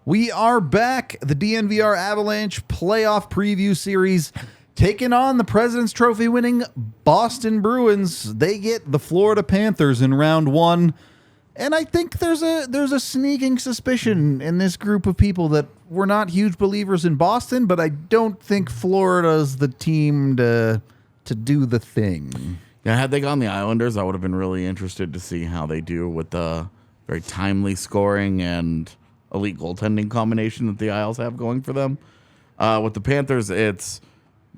We are back. The DNVR Avalanche playoff preview series taking on the President's Trophy winning Boston Bruins. They get the Florida Panthers in round one. And I think there's a sneaking suspicion in this group of people that we're not huge believers in Boston, but I don't think Florida's the team to do the thing. Yeah, had they gone the Islanders, I would have been really interested to see how they do with the very timely scoring and elite goaltending combination that the Isles have going for them. With the Panthers, it's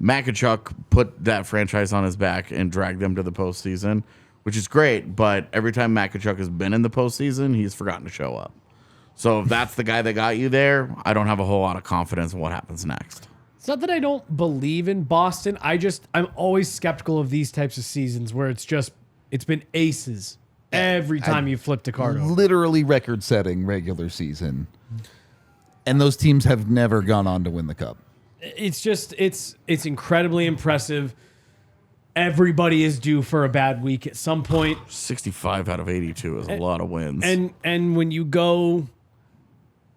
Makachuk put that franchise on his back and dragged them to the postseason, which is great. But every time Makachuk has been in the postseason, he's forgotten to show up. So if that's the guy that got you there, I don't have a whole lot of confidence in what happens next. It's not that I don't believe in Boston. I'm always skeptical of these types of seasons where it's been aces every time you flip the card over. Literally record-setting regular season. And those teams have never gone on to win the cup. It's incredibly impressive. Everybody is due for a bad week at some point. 65 out of 82 is a lot of wins. And when you go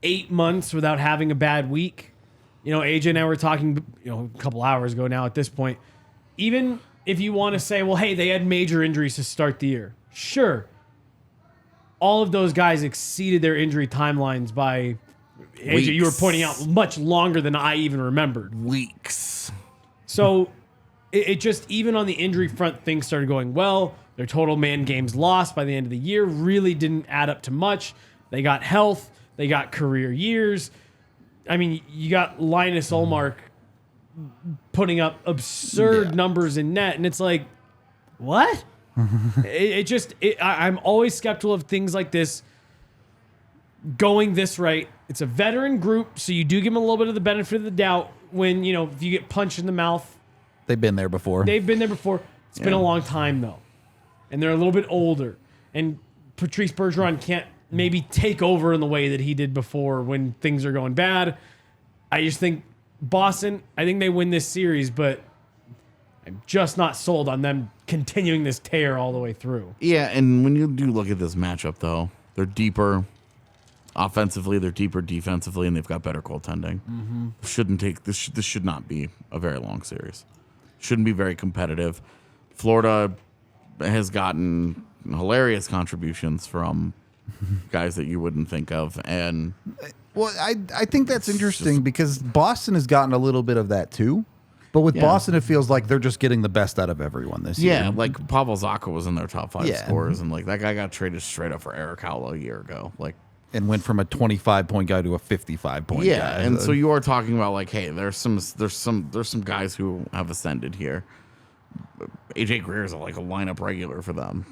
8 months without having a bad week, AJ and I were talking, a couple hours ago now at this point, even if you want to say, well, hey, they had major injuries to start the year. Sure. All of those guys exceeded their injury timelines by, AJ, you were pointing out, much longer than I even remembered. Weeks. So it just, even on the injury front, things started going well. Their total man games lost by the end of the year really didn't add up to much. They got health. They got career years. I mean, you got Linus Ullmark putting up absurd numbers in net, and it's like, what? I'm always skeptical of things like this going this right. It's a veteran group, so you do give them a little bit of the benefit of the doubt when, if you get punched in the mouth. They've been there before. It's been a long time, though. And they're a little bit older. And Patrice Bergeron can't maybe take over in the way that he did before when things are going bad. I just think Boston, I think they win this series, but I'm just not sold on them continuing this tear all the way through. Yeah, and when you do look at this matchup, though, they're deeper offensively, they're deeper defensively, and they've got better goaltending. Mm-hmm. This should not be a very long series. Shouldn't be very competitive. Florida has gotten hilarious contributions from guys that you wouldn't think of, and I think that's interesting because Boston has gotten a little bit of that too. But with Boston, it feels like they're just getting the best out of everyone this year. Yeah, like Pavel Zacha was in their top 5 scorers, and like that guy got traded straight up for Eric Howell a year ago. And went from a 25-point guy to a 55-point guy. Yeah, and so you are talking about like, hey, there's some guys who have ascended here. AJ Greer is a lineup regular for them.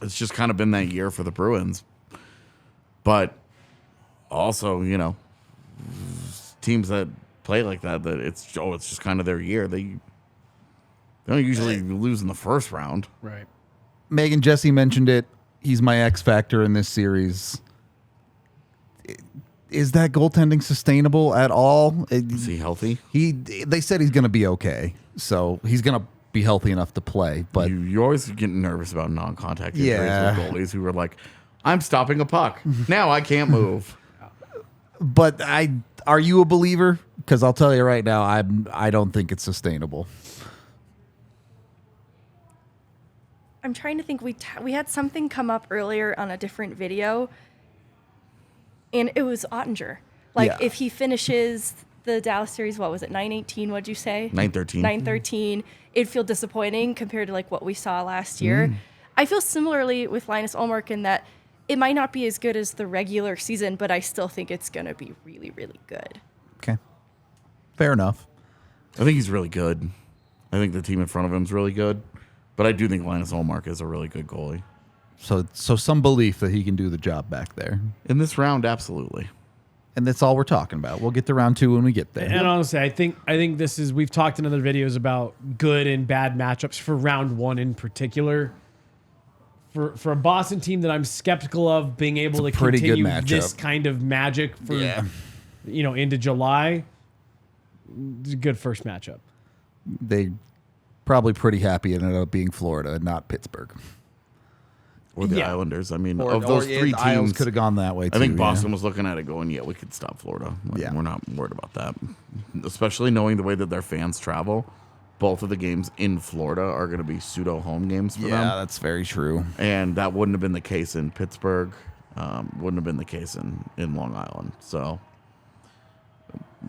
It's just kind of been that year for the Bruins. But also, teams that play like that it's just kind of their year. They don't usually lose in the first round. Right. Megan Jesse mentioned it. He's my X factor in this series. Is that goaltending sustainable at all? Is he healthy? They said he's going to be okay, so he's going to be healthy enough to play. But you always get nervous about non-contact injuries with goalies who are like, I'm stopping a puck. Now I can't move. But are you a believer? Because I'll tell you right now, I don't think it's sustainable. I'm trying to think. We had something come up earlier on a different video, and it was Ottinger. If he finishes the Dallas series, what was it, 9-18? What'd you say? 9-13. 9-13. It'd feel disappointing compared to what we saw last year. I feel similarly with Linus Ullmark in that it might not be as good as the regular season, but I still think it's going to be really, really good. Okay. Fair enough. I think he's really good. I think the team in front of him is really good. But I do think Linus Ullmark is a really good goalie. So some belief that he can do the job back there. In this round, absolutely. And that's all we're talking about. We'll get to round 2 when we get there. And honestly, I think this is, we've talked in other videos about good and bad matchups for round 1 in particular. For a Boston team that I'm skeptical of being able to continue this kind of magic for into July, it's a good first matchup. They probably pretty happy it ended up being Florida and not Pittsburgh. or the Yeah. Islanders. I mean, Or, of those or three the Isles teams, could have gone that way, too. I think yeah. Boston was looking at it going, yeah, we could stop Florida. Like, Yeah. we're not worried about that. Especially knowing the way that their fans travel. Both of the games in Florida are going to be pseudo home games for them. Yeah, that's very true. And that wouldn't have been the case in Pittsburgh. Wouldn't have been the case in Long Island. So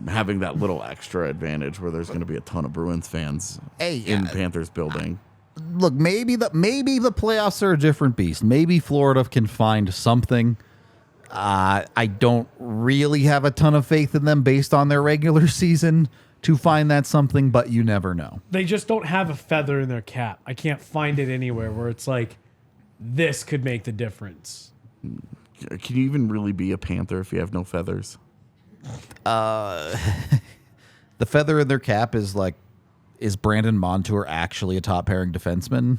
having that little extra advantage where there's going to be a ton of Bruins fans in the Panthers building. Look, maybe the playoffs are a different beast. Maybe Florida can find something. I don't really have a ton of faith in them based on their regular season to find that something, but you never know. They just don't have a feather in their cap. I can't find it anywhere where it's like, this could make the difference. Can you even really be a Panther if you have no feathers? The feather in their cap is Brandon Montour actually a top pairing defenseman?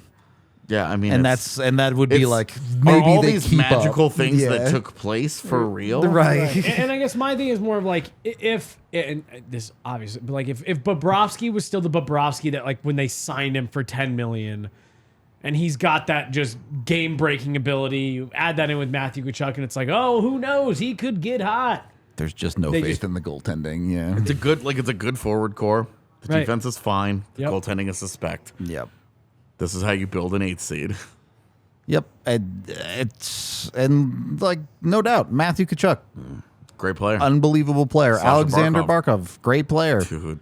Yeah, I mean, And that would be it's- like are maybe all they these keep magical up. things Yeah. that took place for real, right. And I guess my thing is more of like, if and this obviously, but like if Bobrovsky was still the Bobrovsky that like when they signed him for $10 million, and he's got that just game breaking ability, you add that in with Matthew Tkachuk, and it's like, oh, who knows, he could get hot. There's just no They faith just- in the goaltending. Yeah. It's a good forward core. The Right. defense is fine. The Yep. goaltending is suspect. Yep. This is how you build an 8th seed. Yep. And like no doubt, Matthew Tkachuk, Great player, unbelievable player. Sasha Alexander Barkov, great player. dude.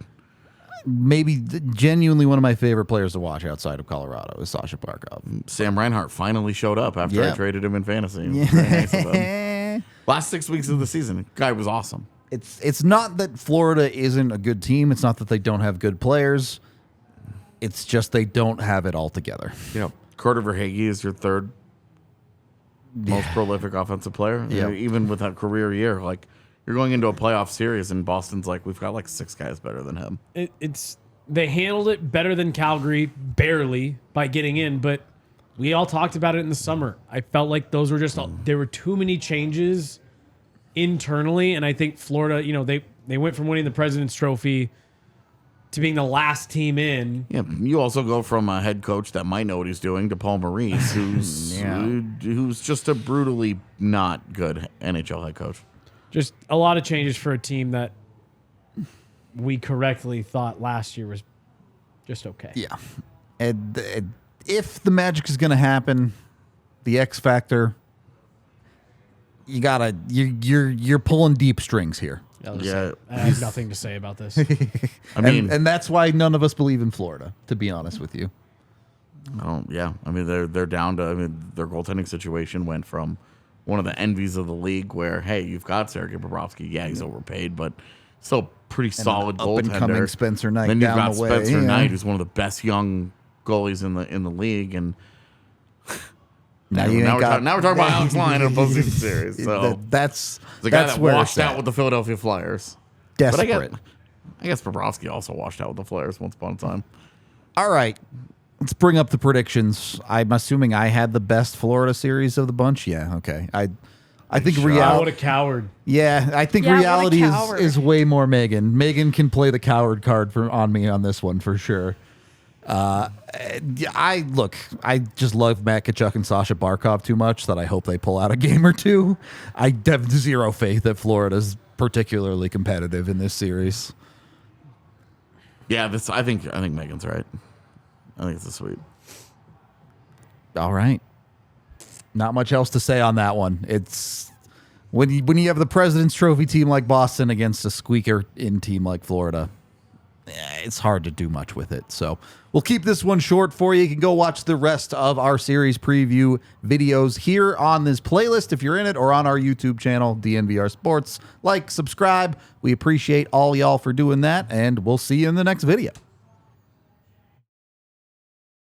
Maybe genuinely one of my favorite players to watch outside of Colorado is Sasha Barkov. Sam Reinhart finally showed up after I Yeah. traded him in fantasy. It was very nice of him. Last 6 weeks of the season, guy was awesome. It's not that Florida isn't a good team. It's not that they don't have good players. It's just they don't have it all together. You know, Carter Verhaeghe is your third most prolific offensive player. Yeah. Even with a career year, like you're going into a playoff series, and Boston's like, we've got like 6 guys better than him. They handled it better than Calgary, barely, by getting in, but we all talked about it in the summer. I felt like those were just there were too many changes internally, and I think Florida, they went from winning the President's Trophy to being the last team in. Yeah, you also go from a head coach that might know what he's doing to Paul Maurice, who's just a brutally not good NHL head coach. Just a lot of changes for a team that we correctly thought last year was just okay. Yeah. And if the magic is going to happen, the X factor, you're pulling deep strings here. Yeah, I have nothing to say about this. I mean, And that's why none of us believe in Florida, to be honest with you. I mean, they're down to. I mean, their goaltending situation went from one of the envies of the league, where hey, you've got Sergei Bobrovsky. Yeah, he's overpaid, but still pretty solid up and goaltender. coming Spencer Knight Then you've down got the way, Spencer yeah. Knight, who's one of the best young goalies in the league, and Now we're talking about Alex Lyon in a postseason series. So that's the guy that's that where washed it's out at. with the Philadelphia Flyers. Desperate. But I guess Bobrovsky also washed out with the Flyers once upon a time. All right. Let's bring up the predictions. I'm assuming I had the best Florida series of the bunch. Yeah, okay. I think Oh, what reality. a coward. Yeah, I think Yeah, what a reality coward. is way more Megan. Megan can play the coward card on me on this one for sure. I just love Matt Tkachuk and Sasha Barkov too much that I hope they pull out a game or two. I have zero faith that Florida's particularly competitive in this series. Yeah, I think Megan's right. I think it's a sweep. All right. Not much else to say on that one. It's when you have the President's Trophy team like Boston against a squeaker in team like Florida, it's hard to do much with it. So we'll keep this one short for you. You can go watch the rest of our series preview videos here on this playlist if you're in it, or on our YouTube channel, DNVR Sports. Like, subscribe. We appreciate all y'all for doing that, and we'll see you in the next video.